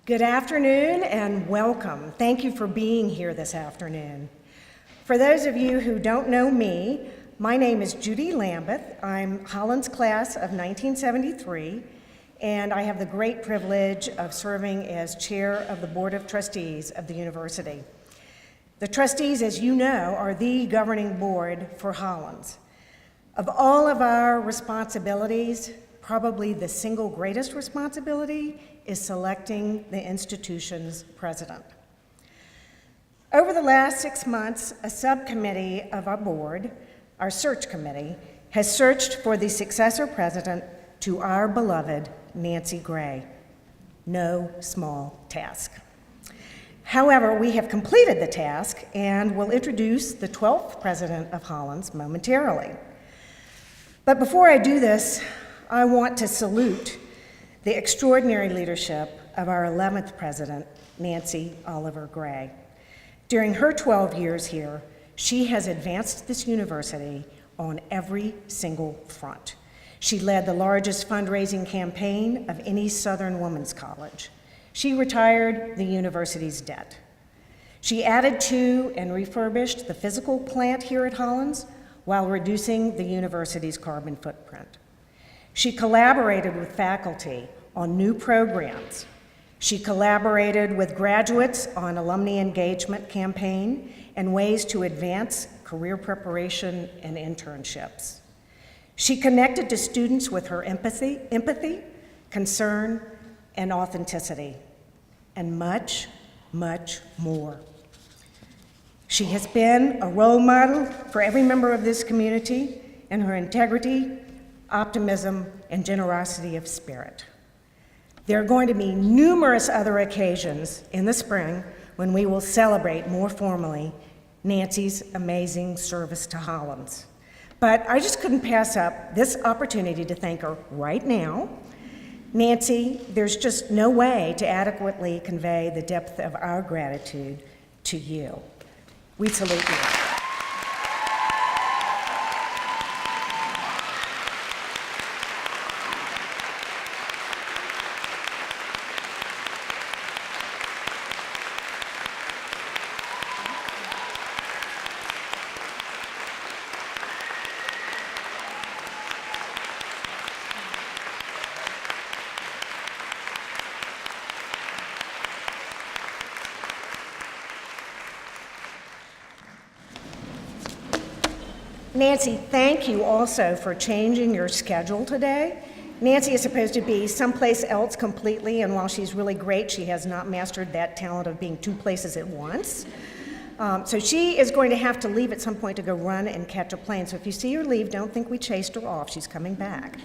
Good afternoon and welcome. Thank you for being here this afternoon. For those of you who don't know me, my name is Judy Lambeth. I'm Hollins class of 1973, and I have the great privilege of serving as chair of the Board of Trustees of the university. The trustees, as you know, are the governing board for Hollins. Of all of our responsibilities, probably the single greatest responsibility is selecting the institution's president. Over the last 6 months, a subcommittee of our board, our search committee, has searched for the successor president to our beloved Nancy Gray. No small task. However, we have completed the task and will introduce the 12th president of Hollins momentarily. But before I do this, I want to salute the extraordinary leadership of our 11th president, Nancy Oliver Gray. During her 12 years here, she has advanced this university on every single front. She led the largest fundraising campaign of any Southern women's college. She retired the university's debt. She added to and refurbished the physical plant here at Hollins while reducing the university's carbon footprint. She collaborated with faculty on new programs. She collaborated with graduates on alumni engagement campaign and ways to advance career preparation and internships. She connected to students with her empathy, concern, and authenticity, and much, much more. She has been a role model for every member of this community in her integrity, optimism, and generosity of spirit. There are going to be numerous other occasions in the spring when we will celebrate more formally Nancy's amazing service to Hollins. But I just couldn't pass up this opportunity to thank her right now. Nancy, there's just no way to adequately convey the depth of our gratitude to you. We salute you. Nancy, thank you also for changing your schedule today. Nancy is supposed to be someplace else completely, and while she's really great, she has not mastered that talent of being two places at once. So she is going to have to leave at some point to go run and catch a plane. So if you see her leave, don't think we chased her off. She's coming back.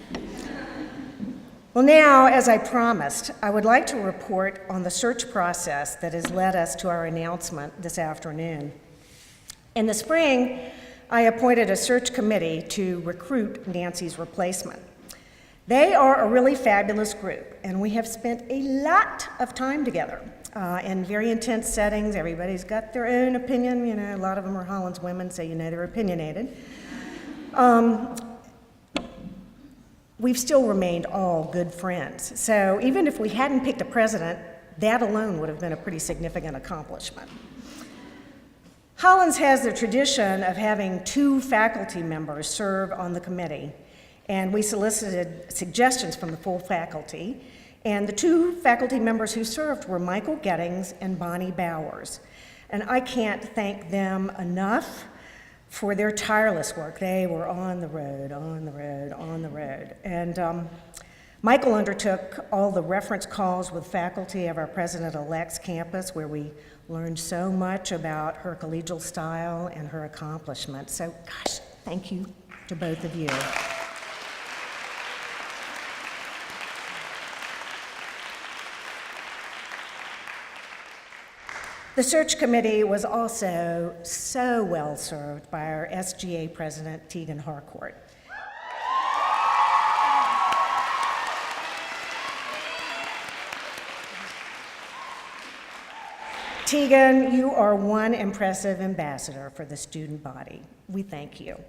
Well, now, as I promised, I would like to report on the search process that has led us to our announcement this afternoon. In the spring, I appointed a search committee to recruit Nancy's replacement. They are a really fabulous group, and we have spent a lot of time together in very intense settings. Everybody's got their own opinion. You know, a lot of them are Hollins women, so you know they're opinionated. We've still remained all good friends. So even if we hadn't picked a president, that alone would have been a pretty significant accomplishment. Hollins has the tradition of having 2 faculty members serve on the committee, and we solicited suggestions from the full faculty, and the 2 faculty members who served were Michael Gettings and Bonnie Bowers. And I can't thank them enough for their tireless work. They were on the road, on the road, on the road. And Michael undertook all the reference calls with faculty of our President-elect's campus, where we learned so much about her collegial style and her accomplishments. So, gosh, thank you to both of you. The search committee was also so well served by our SGA president, Tegan Harcourt. Tegan, you are one impressive ambassador for the student body. We thank you.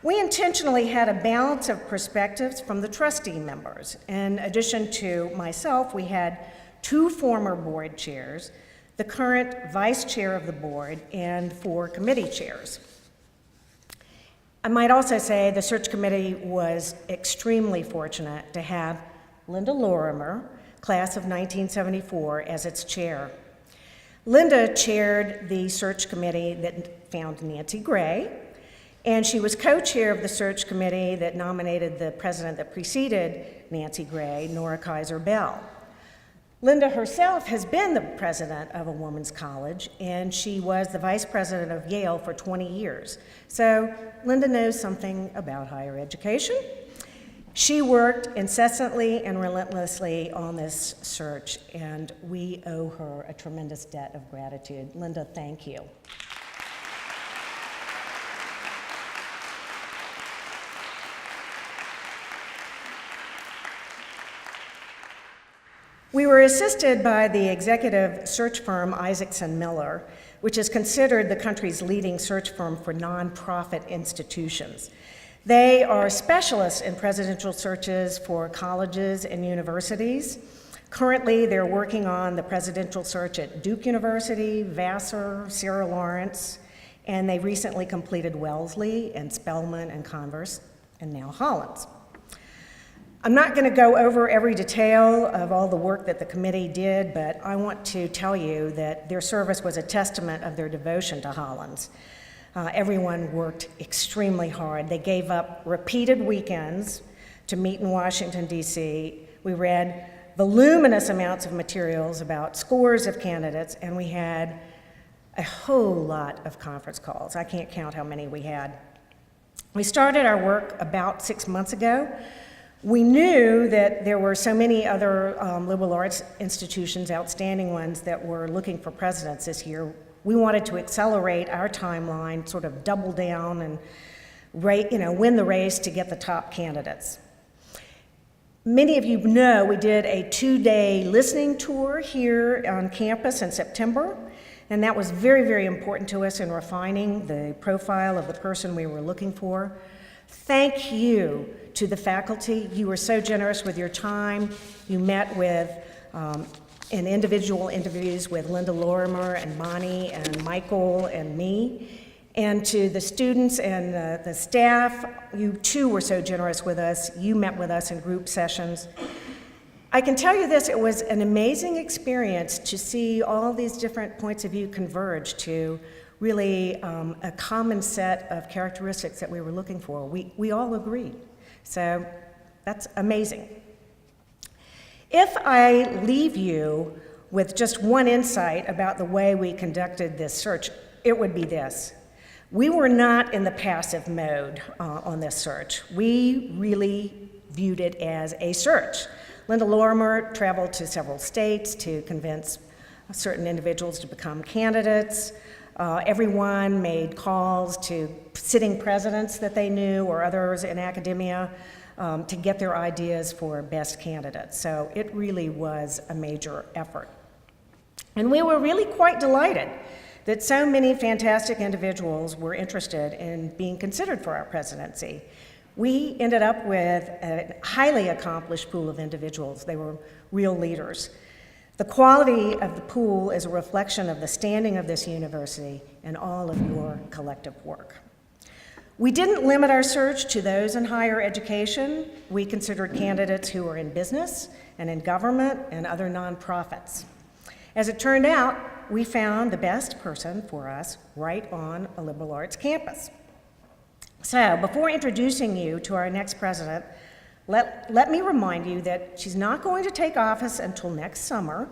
We intentionally had a balance of perspectives from the trustee members. In addition to myself, we had 2 former board chairs, the current vice chair of the board, and 4 committee chairs. I might also say the search committee was extremely fortunate to have Linda Lorimer, class of 1974, as its chair. Linda chaired the search committee that found Nancy Gray, and she was co-chair of the search committee that nominated the president that preceded Nancy Gray, Nora Kaiser Bell. Linda herself has been the president of a women's college, and she was the vice president of Yale for 20 years. So Linda knows something about higher education. She worked incessantly and relentlessly on this search, and we owe her a tremendous debt of gratitude. Linda, thank you. We were assisted by the executive search firm Isaacson Miller, which is considered the country's leading search firm for nonprofit institutions. They are specialists in presidential searches for colleges and universities. Currently, they're working on the presidential search at Duke University, Vassar, Sarah Lawrence, and they recently completed Wellesley and Spelman and Converse, and now Hollins. I'm not going to go over every detail of all the work that the committee did, but I want to tell you that their service was a testament of their devotion to Hollins. Everyone worked extremely hard. They gave up repeated weekends to meet in Washington, D.C. We read voluminous amounts of materials about scores of candidates, and we had a whole lot of conference calls. I can't count how many we had. We started our work about 6 months ago. We knew that there were so many other liberal arts institutions, outstanding ones, that were looking for presidents this year. We wanted to accelerate our timeline, sort of double down and win the race to get the top candidates. Many of you know we did a 2-day listening tour here on campus in September, and that was very, very important to us in refining the profile of the person we were looking for. Thank you to the faculty. You were so generous with your time. You met with, in individual interviews with Linda Lorimer and Bonnie and Michael and me. And to the students and the staff, you too were so generous with us. You met with us in group sessions. I can tell you this, it was an amazing experience to see all these different points of view converge to really a common set of characteristics that we were looking for. We all agreed. So that's amazing. If I leave you with just one insight about the way we conducted this search, it would be this. We were not in the passive mode on this search. We really viewed it as a search. Linda Lorimer traveled to several states to convince certain individuals to become candidates. Everyone made calls to sitting presidents that they knew or others in academia to get their ideas for best candidates. So it really was a major effort. And we were really quite delighted that so many fantastic individuals were interested in being considered for our presidency. We ended up with a highly accomplished pool of individuals. They were real leaders. The quality of the pool is a reflection of the standing of this university and all of your collective work. We didn't limit our search to those in higher education. We considered candidates who were in business and in government and other nonprofits. As it turned out, we found the best person for us right on a liberal arts campus. So before introducing you to our next president, let me remind you that she's not going to take office until next summer.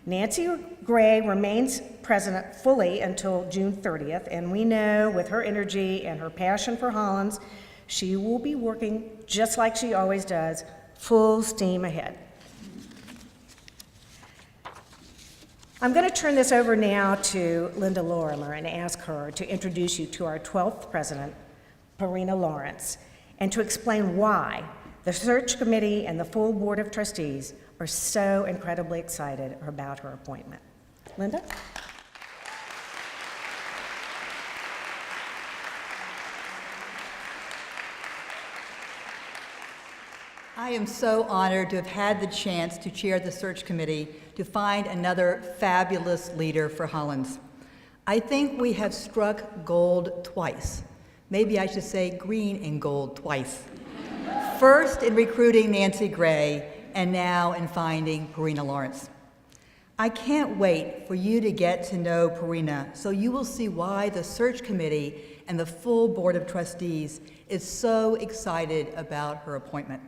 Nancy Gray remains president fully until June 30th, and we know with her energy and her passion for Hollins, she will be working just like she always does, full steam ahead. I'm going to turn this over now to Linda Lorimer and ask her to introduce you to our 12th president, Pareena Lawrence, and to explain why the search committee and the full board of trustees are so incredibly excited about her appointment. Linda? I am so honored to have had the chance to chair the search committee to find another fabulous leader for Hollins. I think we have struck gold twice. Maybe I should say green and gold twice. First in recruiting Nancy Gray, and now in finding Pareena Lawrence. I can't wait for you to get to know Pareena, so you will see why the search committee and the full board of trustees is so excited about her appointment.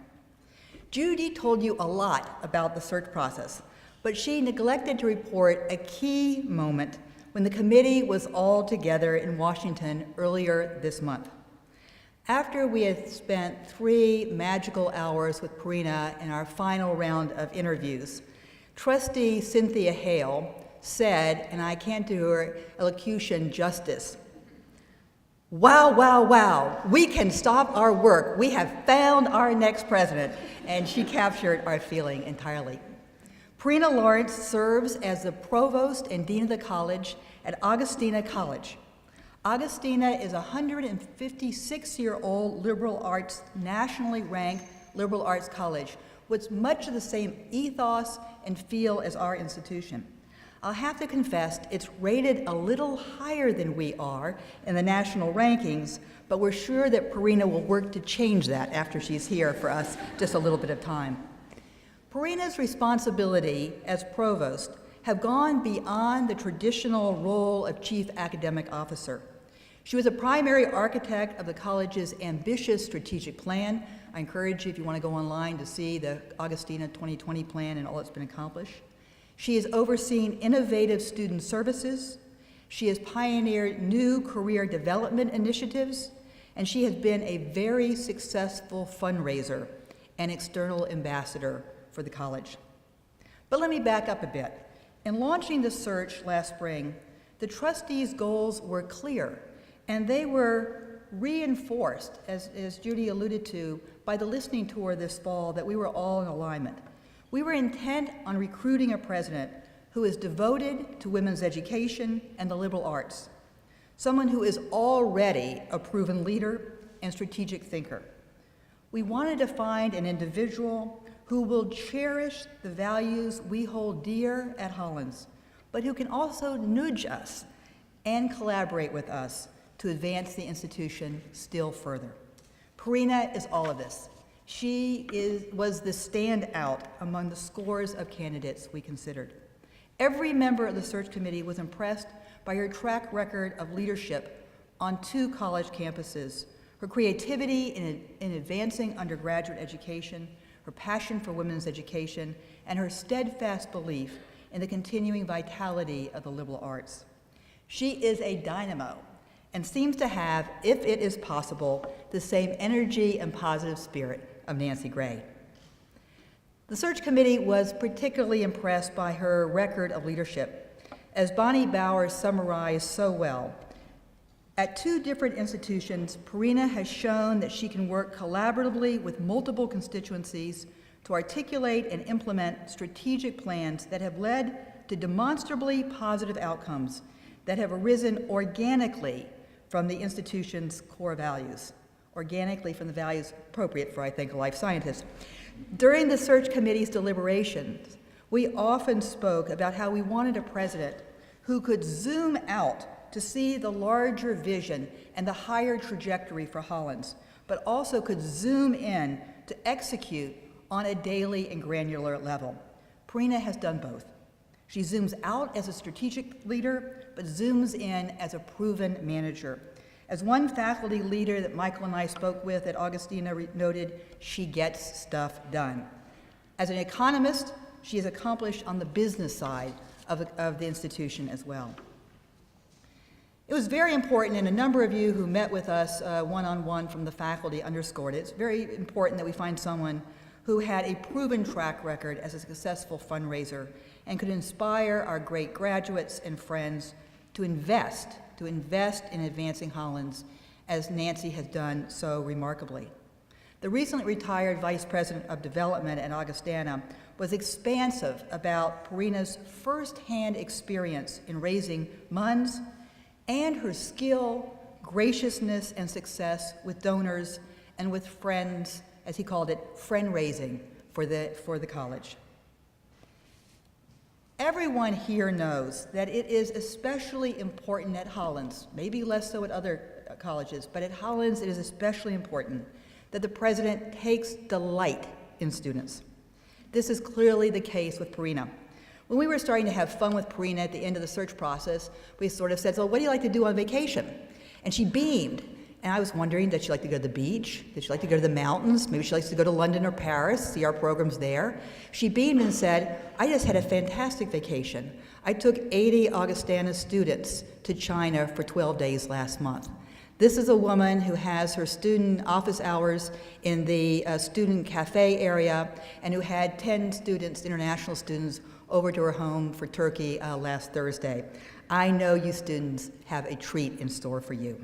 Judy told you a lot about the search process, but she neglected to report a key moment when the committee was all together in Washington earlier this month. After we had spent 3 magical hours with Pareena in our final round of interviews, Trustee Cynthia Hale said, and I can't do her elocution justice, "Wow, wow, wow, we can stop our work. We have found our next president." And she captured our feeling entirely. Pareena Lawrence serves as the provost and dean of the college at Augustana College. Augustana is a 156-year-old liberal arts, nationally ranked liberal arts college with much of the same ethos and feel as our institution. I'll have to confess, it's rated a little higher than we are in the national rankings, but we're sure that Pareena will work to change that after she's here for us just a little bit of time. Pareena's responsibility as provost have gone beyond the traditional role of chief academic officer. She was a primary architect of the college's ambitious strategic plan. I encourage you, if you want to go online, to see the Augustana 2020 plan and all that's been accomplished. She has overseen innovative student services. She has pioneered new career development initiatives, and she has been a very successful fundraiser and external ambassador for the college. But let me back up a bit. In launching the search last spring, the trustees' goals were clear, and they were reinforced, as Judy alluded to, by the listening tour this fall, that we were all in alignment. We were intent on recruiting a president who is devoted to women's education and the liberal arts, someone who is already a proven leader and strategic thinker. We wanted to find an individual who will cherish the values we hold dear at Hollins, but who can also nudge us and collaborate with us to advance the institution still further. Pareena is all of this. She was the standout among the scores of candidates we considered. Every member of the search committee was impressed by her track record of leadership on 2 college campuses, her creativity in advancing undergraduate education, her passion for women's education, and her steadfast belief in the continuing vitality of the liberal arts. She is a dynamo and seems to have, if it is possible, the same energy and positive spirit of Nancy Gray. The search committee was particularly impressed by her record of leadership. As Bonnie Bowers summarized so well, at 2 different institutions, Pareena has shown that she can work collaboratively with multiple constituencies to articulate and implement strategic plans that have led to demonstrably positive outcomes that have arisen organically from the institution's core values, organically from the values appropriate for, I think, a life scientist. During the search committee's deliberations, we often spoke about how we wanted a president who could zoom out to see the larger vision and the higher trajectory for Hollins, but also could zoom in to execute on a daily and granular level. Pareena has done both. She zooms out as a strategic leader, but zooms in as a proven manager. As one faculty leader that Michael and I spoke with at Augustana noted, she gets stuff done. As an economist, she is accomplished on the business side of the institution as well. It was very important, and a number of you who met with us one-on-one from the faculty underscored it. It's very important that we find someone who had a proven track record as a successful fundraiser and could inspire our great graduates and friends to invest in advancing Hollins, as Nancy has done so remarkably. The recently retired Vice President of Development at Augustana was expansive about Pareena's firsthand experience in raising funds and her skill, graciousness, and success with donors and with friends as he called it, friend-raising for the college. Everyone here knows that it is especially important at Hollins, maybe less so at other colleges, but at Hollins it is especially important that the president takes delight in students. This is clearly the case with Pareena. When we were starting to have fun with Pareena at the end of the search process, we sort of said, so what do you like to do on vacation? And she beamed. And I was wondering, does she like to go to the beach? Does she like to go to the mountains? Maybe she likes to go to London or Paris, see our programs there. She beamed and said, I just had a fantastic vacation. I took 80 Augustana students to China for 12 days last month. This is a woman who has her student office hours in the student cafe area and who had 10 students, international students, over to her home for Turkey last Thursday. I know you students have a treat in store for you.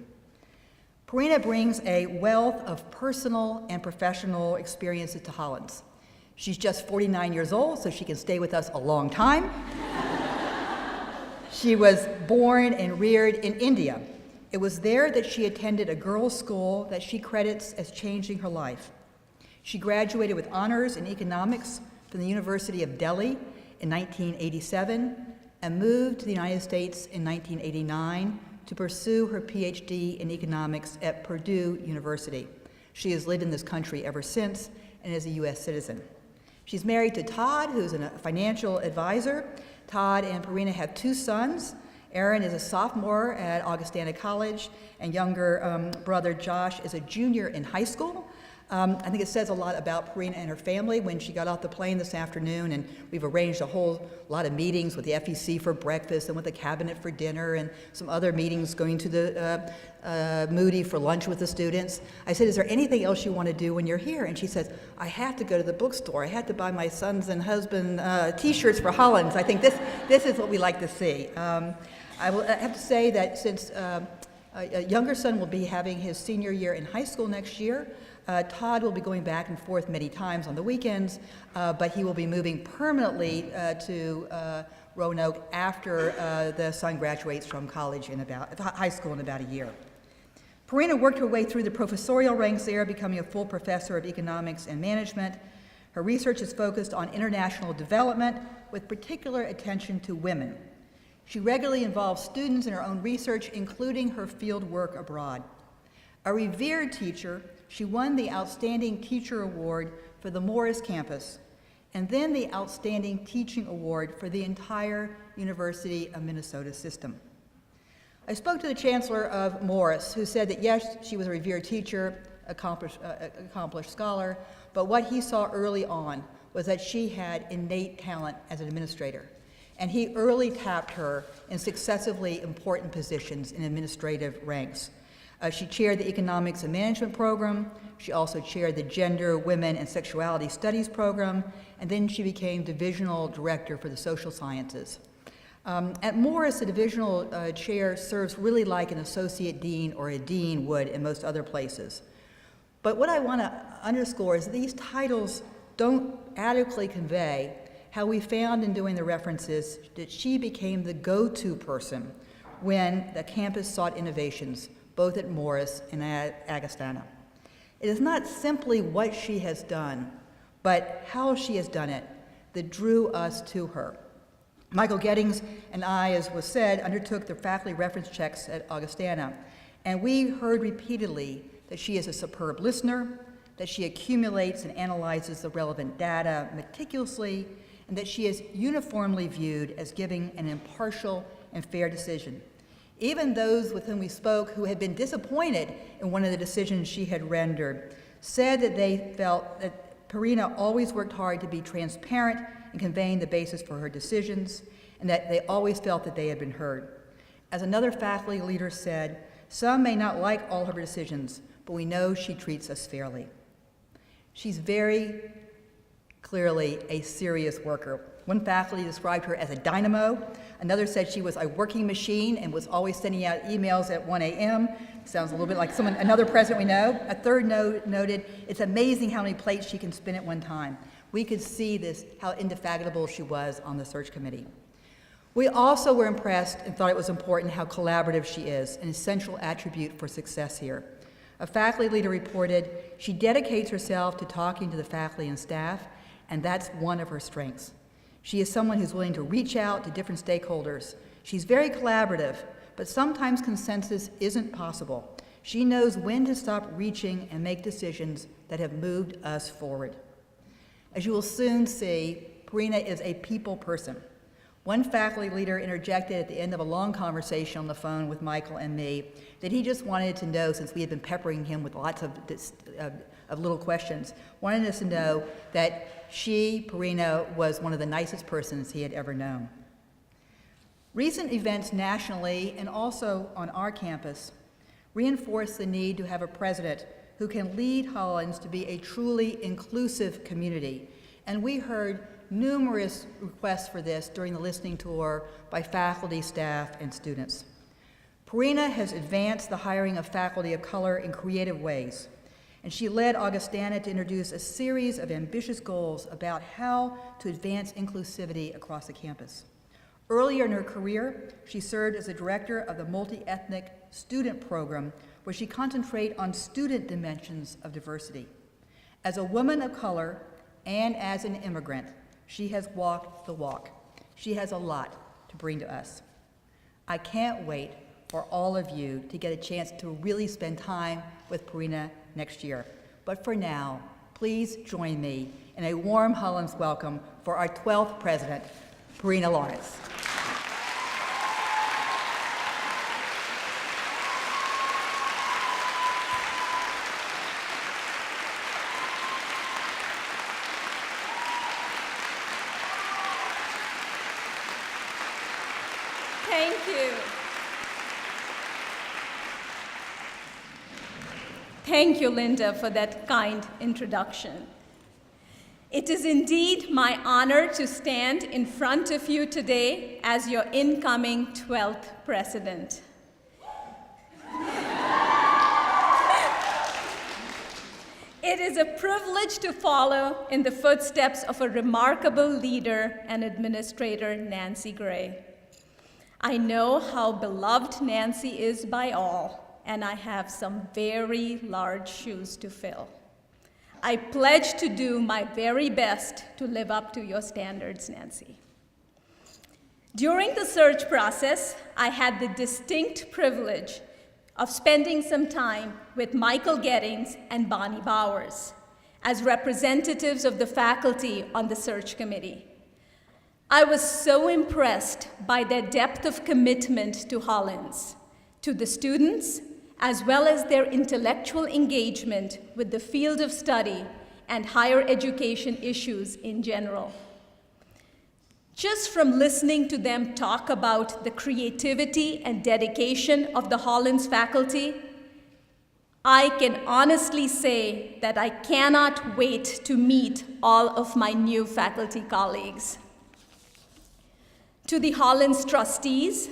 Pareena brings a wealth of personal and professional experiences to Hollins. She's just 49 years old, so she can stay with us a long time. She was born and reared in India. It was there that she attended a girls' school that she credits as changing her life. She graduated with honors in economics from the University of Delhi in 1987 and moved to the United States in 1989 to pursue her PhD in economics at Purdue University. She has lived in this country ever since and is a U.S. citizen. She's married to Todd, who's a financial advisor. Todd and Pareena have 2 sons. Aaron is a sophomore at Augustana College, and younger brother Josh is a junior in high school. I think it says a lot about Pareena and her family when she got off the plane this afternoon, and we've arranged a whole lot of meetings with the FEC for breakfast and with the cabinet for dinner and some other meetings going to the Moody for lunch with the students. I said, is there anything else you want to do when you're here? And she says, I have to go to the bookstore. I had to buy my sons and husband T-shirts for Hollins. I think this is what we like to see. I will have to say that since a younger son will be having his senior year in high school next year, Todd will be going back and forth many times on the weekends, but he will be moving permanently to Roanoke after the son graduates from college high school in about a year. Pareena worked her way through the professorial ranks there, becoming a full professor of economics and management. Her research is focused on international development with particular attention to women. She regularly involves students in her own research, including her field work abroad. A revered teacher, she won the Outstanding Teacher Award for the Morris campus, and then the Outstanding Teaching Award for the entire University of Minnesota system. I spoke to the chancellor of Morris, who said that yes, she was a revered teacher, accomplished scholar, but what he saw early on was that she had innate talent as an administrator. And he early tapped her in successively important positions in administrative ranks. She chaired the Economics and Management program. She also chaired the Gender, Women, and Sexuality Studies program. And then she became divisional director for the social sciences. At Morris, the divisional chair serves really like an associate dean or a dean would in most other places. But what I want to underscore is these titles don't adequately convey how we found in doing the references that she became the go-to person when the campus sought innovations, both at Morris and at Augustana. It is not simply what she has done, but how she has done it that drew us to her. Michael Gettings and I, as was said, undertook the faculty reference checks at Augustana, and we heard repeatedly that she is a superb listener, that she accumulates and analyzes the relevant data meticulously, and that she is uniformly viewed as giving an impartial and fair decision. Even those with whom we spoke who had been disappointed in one of the decisions she had rendered said that they felt that Pareena always worked hard to be transparent in conveying the basis for her decisions, and that they always felt that they had been heard. As another faculty leader said, some may not like all of her decisions, but we know she treats us fairly. She's very clearly a serious worker. One faculty described her as a dynamo. Another said she was a working machine and was always sending out emails at 1 a.m. Sounds a little bit like another president we know. A third noted, it's amazing how many plates she can spin at one time. We could see this, how indefatigable she was on the search committee. We also were impressed and thought it was important how collaborative she is, an essential attribute for success here. A faculty leader reported, "She dedicates herself to talking to the faculty and staff, and that's one of her strengths. She is someone who's willing to reach out to different stakeholders. She's very collaborative, but sometimes consensus isn't possible. She knows when to stop reaching and make decisions that have moved us forward." As you will soon see, Pareena is a people person. One faculty leader interjected at the end of a long conversation on the phone with Michael and me that he just wanted to know, since we had been peppering him with lots of little questions, wanted us to know that she, Pareena, was one of the nicest persons he had ever known. Recent events nationally and also on our campus reinforce the need to have a president who can lead Hollins to be a truly inclusive community. And we heard numerous requests for this during the listening tour by faculty, staff, and students. Pareena has advanced the hiring of faculty of color in creative ways, and she led Augustana to introduce a series of ambitious goals about how to advance inclusivity across the campus. Earlier in her career, she served as the director of the multi-ethnic student program, where she concentrated on student dimensions of diversity. As a woman of color and as an immigrant, she has walked the walk. She has a lot to bring to us. I can't wait for all of you to get a chance to really spend time with Pareena next year. But for now, please join me in a warm Hollins welcome for our 12th president, Pareena Lawrence. Thank you. Thank you, Linda, for that kind introduction. It is indeed my honor to stand in front of you today as your incoming 12th president. It is a privilege to follow in the footsteps of a remarkable leader and administrator, Nancy Gray. I know how beloved Nancy is by all, and I have some very large shoes to fill. I pledge to do my very best to live up to your standards, Nancy. During the search process, I had the distinct privilege of spending some time with Michael Gettings and Bonnie Bowers as representatives of the faculty on the search committee. I was so impressed by their depth of commitment to Hollins, to the students, as well as their intellectual engagement with the field of study and higher education issues in general. Just from listening to them talk about the creativity and dedication of the Hollins faculty, I can honestly say that I cannot wait to meet all of my new faculty colleagues. To the Hollins trustees,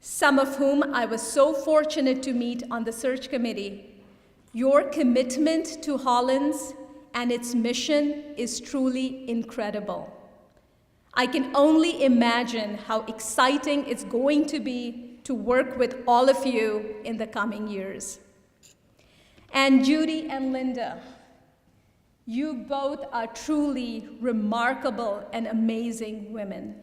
some of whom I was so fortunate to meet on the search committee, your commitment to Hollins and its mission is truly incredible. I can only imagine how exciting it's going to be to work with all of you in the coming years. And Judy and Linda, you both are truly remarkable and amazing women.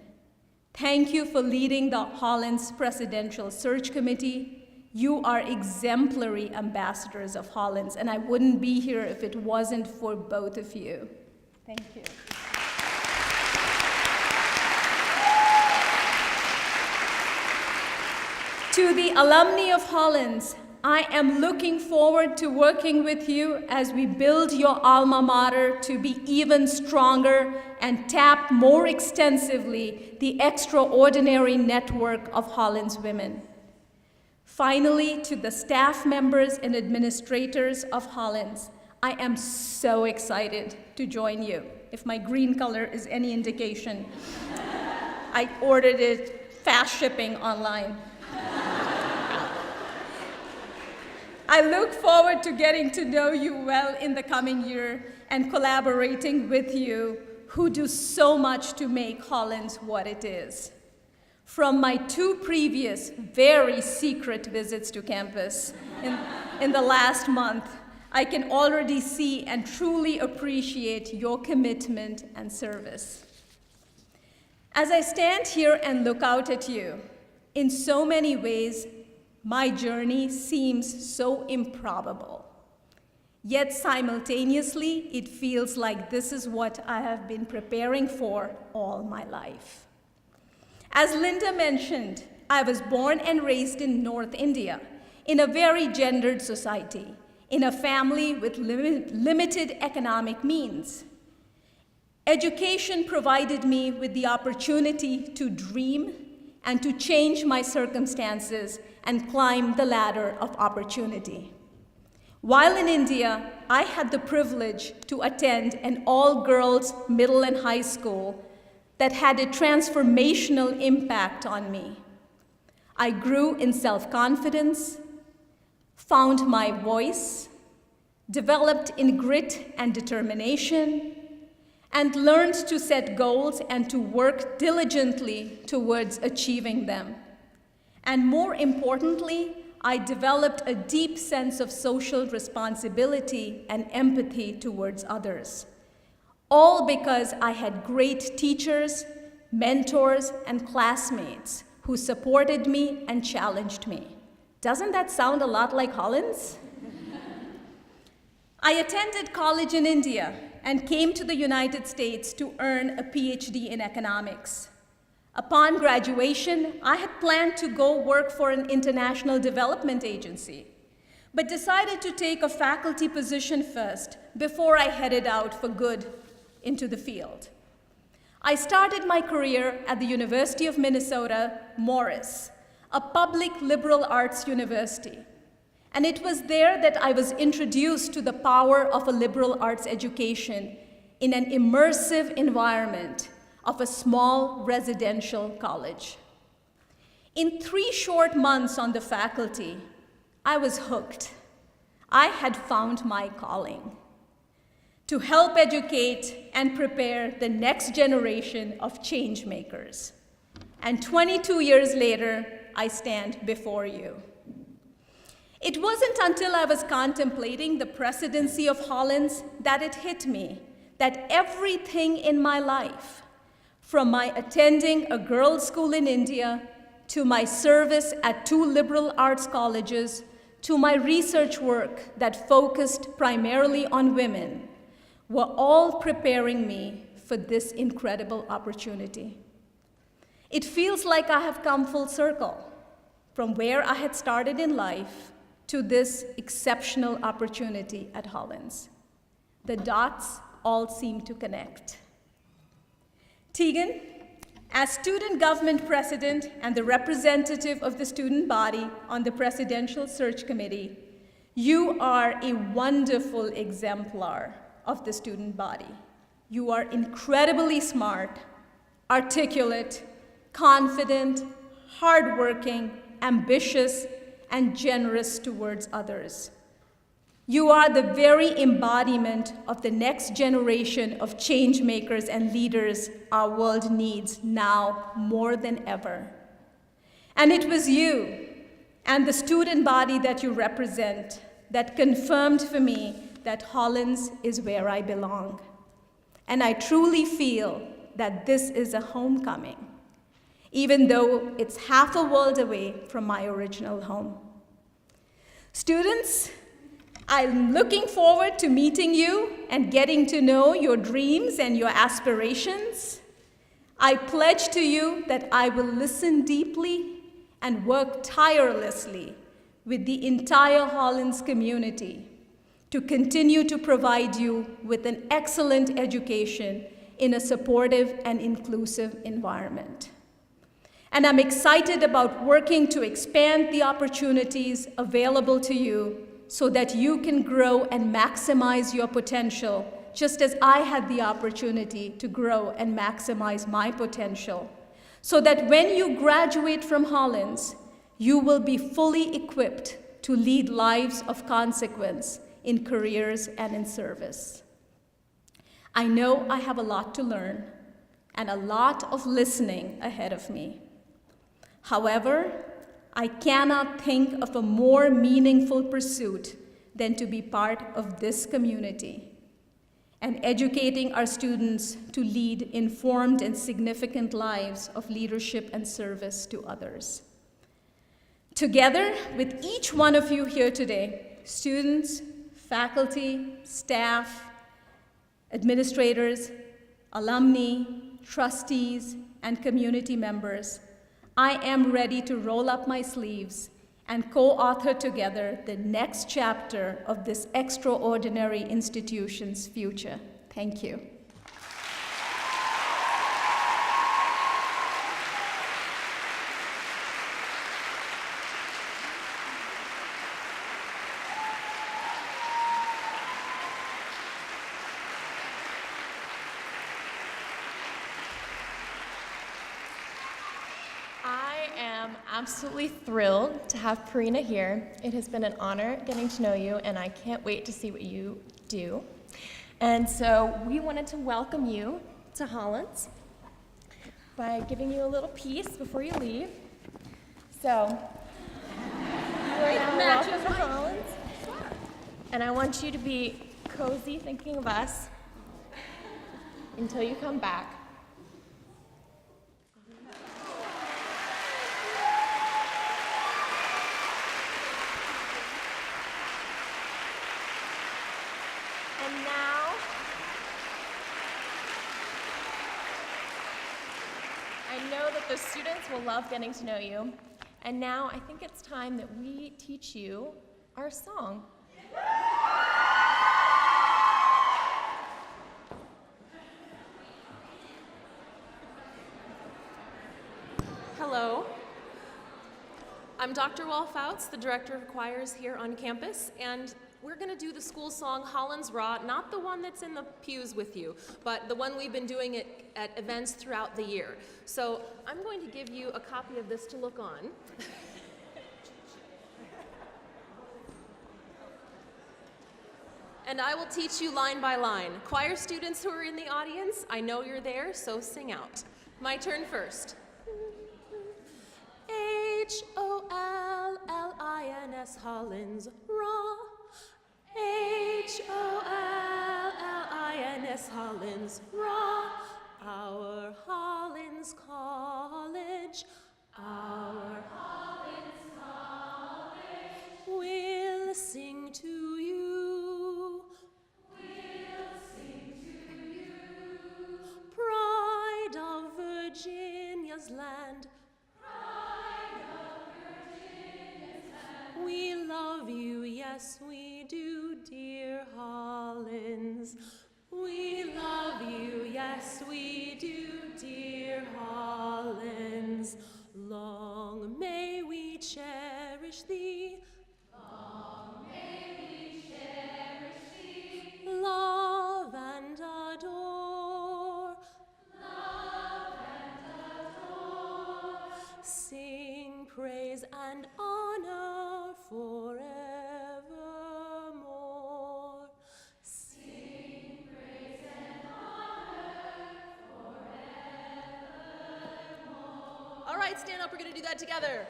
Thank you for leading the Hollins Presidential Search Committee. You are exemplary ambassadors of Hollins, and I wouldn't be here if it wasn't for both of you. Thank you. To the alumni of Hollins, I am looking forward to working with you as we build your alma mater to be even stronger and tap more extensively the extraordinary network of Hollins women. Finally, to the staff members and administrators of Hollins, I am so excited to join you. If my green color is any indication, I ordered it fast shipping online. I look forward to getting to know you well in the coming year and collaborating with you, who do so much to make Hollins what it is. From my 2 previous, very secret visits to campus in the last month, I can already see and truly appreciate your commitment and service. As I stand here and look out at you, in so many ways, my journey seems so improbable. Yet simultaneously, it feels like this is what I have been preparing for all my life. As Linda mentioned, I was born and raised in North India, in a very gendered society, in a family with limited economic means. Education provided me with the opportunity to dream and to change my circumstances and climb the ladder of opportunity. While in India, I had the privilege to attend an all-girls middle and high school that had a transformational impact on me. I grew in self-confidence, found my voice, developed in grit and determination, and learned to set goals and to work diligently towards achieving them. And more importantly, I developed a deep sense of social responsibility and empathy towards others, all because I had great teachers, mentors, and classmates who supported me and challenged me. Doesn't that sound a lot like Hollins? I attended college in India and came to the United States to earn a PhD in economics. Upon graduation, I had planned to go work for an international development agency, but decided to take a faculty position first before I headed out for good into the field. I started my career at the University of Minnesota, Morris, a public liberal arts university. And it was there that I was introduced to the power of a liberal arts education in an immersive environment of a small residential college. In 3 short months on the faculty, I was hooked. I had found my calling to help educate and prepare the next generation of change makers. And 22 years later, I stand before you. It wasn't until I was contemplating the presidency of Hollins that it hit me that everything in my life, from my attending a girls' school in India, to my service at 2 liberal arts colleges, to my research work that focused primarily on women, were all preparing me for this incredible opportunity. It feels like I have come full circle from where I had started in life to this exceptional opportunity at Hollins. The dots all seem to connect. Tegan, as student government president and the representative of the student body on the Presidential Search Committee, you are a wonderful exemplar of the student body. You are incredibly smart, articulate, confident, hardworking, ambitious, and generous towards others. You are the very embodiment of the next generation of change makers and leaders our world needs now more than ever. And it was you and the student body that you represent that confirmed for me that Hollins is where I belong. And I truly feel that this is a homecoming, even though it's half a world away from my original home. Students, I'm looking forward to meeting you and getting to know your dreams and your aspirations. I pledge to you that I will listen deeply and work tirelessly with the entire Hollins community to continue to provide you with an excellent education in a supportive and inclusive environment. And I'm excited about working to expand the opportunities available to you so that you can grow and maximize your potential, just as I had the opportunity to grow and maximize my potential, so that when you graduate from Hollins, you will be fully equipped to lead lives of consequence in careers and in service. I know I have a lot to learn and a lot of listening ahead of me. However, I cannot think of a more meaningful pursuit than to be part of this community and educating our students to lead informed and significant lives of leadership and service to others. Together with each one of you here today, students, faculty, staff, administrators, alumni, trustees, and community members, I am ready to roll up my sleeves and co-author together the next chapter of this extraordinary institution's future. Thank you. I am absolutely thrilled to have Pareena here. It has been an honor getting to know you, and I can't wait to see what you do. And so we wanted to welcome you to Hollins by giving you a little piece before you leave. So, you are now welcome to Hollins. And I want you to be cozy thinking of us until you come back. And now, I know that the students will love getting to know you. And now I think it's time that we teach you our song. Hello. I'm Dr. Wall-Fouts, the director of choirs here on campus, and we're going to do the school song Hollins Raw, not the one that's in the pews with you, but the one we've been doing at events throughout the year. So I'm going to give you a copy of this to look on. And I will teach you line by line. Choir students who are in the audience, I know you're there, so sing out. My turn first. Hollins, Hollins, Raw. Hollins, Hollins, Raw. Our Hollins College, our Hollins College. We'll sing to you. We'll sing to you. Pride of Virginia's land. We love you, yes we do, dear Hollins. We love you, yes we do, dear Hollins. Long may we cherish thee. Long may we cherish thee. Love and adore. Love and adore. Sing praise and honor forevermore. Sing praise and honor forevermore. All right, stand up. We're going to do that together.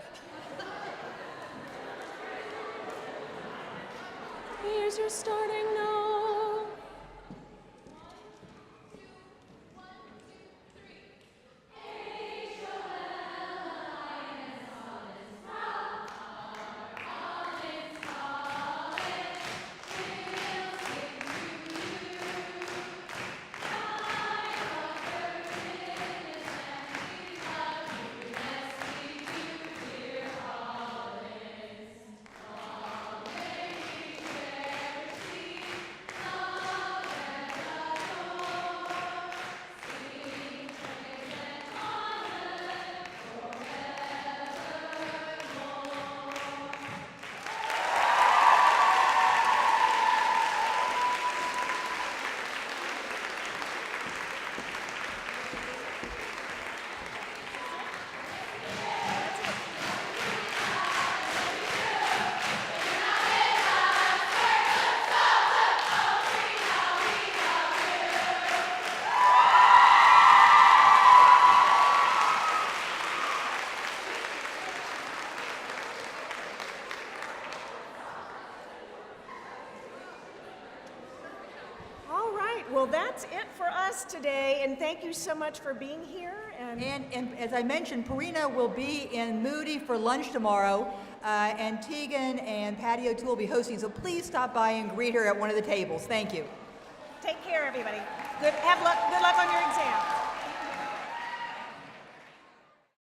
Here's your starting note. that's it for us today, and thank you so much for being here. And as I mentioned, Pareena will be in Moody for lunch tomorrow, and Tegan and Patty O'Toole will be hosting, so please stop by and greet her at one of the tables. Thank you. Take care, everybody. Good luck on your exam.